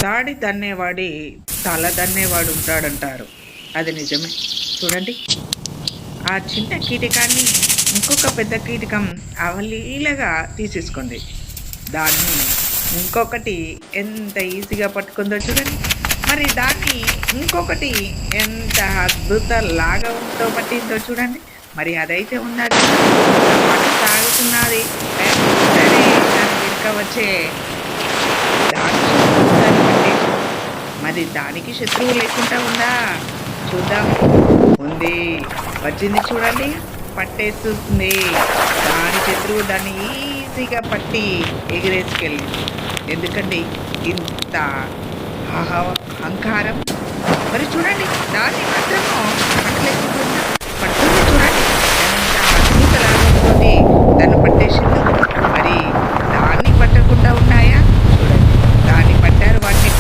తాడి తన్నేవాడి తల తన్నేవాడు ఉంటాడంటారు. అది నిజమే. చూడండి, ఆ చిన్న కీటకాన్ని ఇంకొక పెద్ద కీటకం అవలీలగా తీసేసుకుంది. దాన్ని ఇంకొకటి ఎంత ఈజీగా పట్టుకుందో చూడండి. మరి దాన్ని ఇంకొకటి ఎంత అద్భుతలాగా ఉంటో పట్టిందో చూడండి. మరి అదైతే ఉన్నది, పాటు సాగుతున్నది. వెంటనే దాని వెనుక వచ్చే దాని శత్రువు దాన్ని పట్టేసింది. మరి దానికి శత్రువు లేకుండా ఉందా? చూద్దాం. ఉంది. వచ్చింది చూడండి. పట్టేస్తుంది. దాని శత్రువు దాన్ని ఈజీగా పట్టి ఎగిరేసుకెళ్ళింది. ఎందుకండి ఇంత అహంకారం? మరి చూడండి, దాన్ని మాత్రము పట్టలేకపోతుందా? పడుతుంది చూడండి. ఎంత అద్భుతలాగా ఉంటుంది. దాన్ని పట్టేసింది. మరి దాన్ని పట్టకుండా ఉన్నాయా? చూడండి, దాన్ని పట్టారు, వాటిని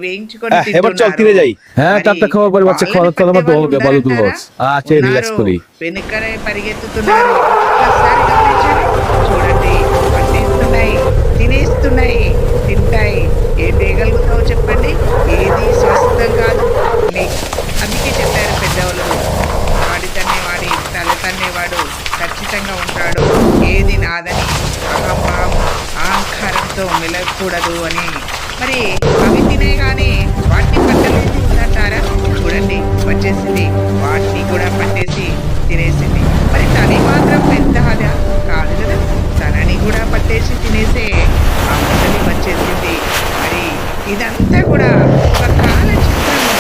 వేయించుకొని వెనుకనే పరిగెత్తుతున్నారు. ఒక్కసారి గమనించండి. చూడండి, పట్టేస్తున్నాయి, తినేస్తున్నాయి, తింటాయి. ఏం చేయగలుగుతావో చెప్పండి. ఏది శాశ్వతం కాదు. అందుకే చెప్పారు పెద్దవాళ్ళు, వాడి తన్నేవాడి తల తన్నేవాడు ఖచ్చితంగా ఉంటాడు. ఏది నాదని అహంకారంతో మెలగకూడదు అని. మరి అవి తినే కానీ వాటిని పట్టలేదు ఉందంటారా? చూడండి, వచ్చేసింది, వాటిని కూడా పట్టేసి తినేసింది. మరి తని మాత్రం పెద్ద అదా కాదు కదా, తనని కూడా పట్టేసి తినేసే ఆ మొదటి వచ్చేసింది. మరి ఇదంతా కూడా ఒక కాల చిత్రము,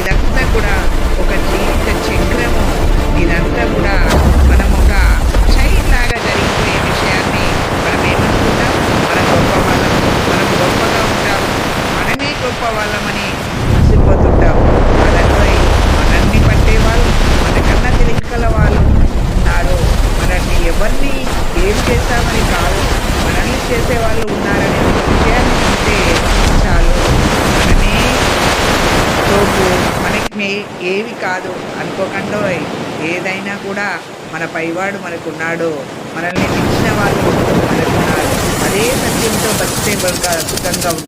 ఇదంతా కూడా ఒక జీవిత చక్రము. ఇదంతా కూడా మనం ఒక చైన్ లాగా జరిగిపోయే విషయాన్ని మనం ఏమనుకుంటాం? మనం గొప్ప వాళ్ళం, మనం గొప్పగా ఉంటాం, మనమే గొప్ప వాళ్ళమని మురిసిపోతుంటాం. అలాగే మనల్ని పట్టేవాళ్ళు, మనకన్నా తెలియగల వాళ్ళు ఉన్నారు. మనల్ని ఎవరిని ఏం చేస్తామని కాదు, మనల్ని చేసేవాళ్ళు ఉన్నారనే విషయాన్ని ఉంటే చాలు. మనమే తోపు, మనకి ఏవి కాదు అనుకోకుండా ఏదైనా కూడా మన పైవాడు మనకున్నాడు, మనల్ని మించిన వాళ్ళు మనకున్నారు. అదే సత్యంతో బతికే అద్భుతంగా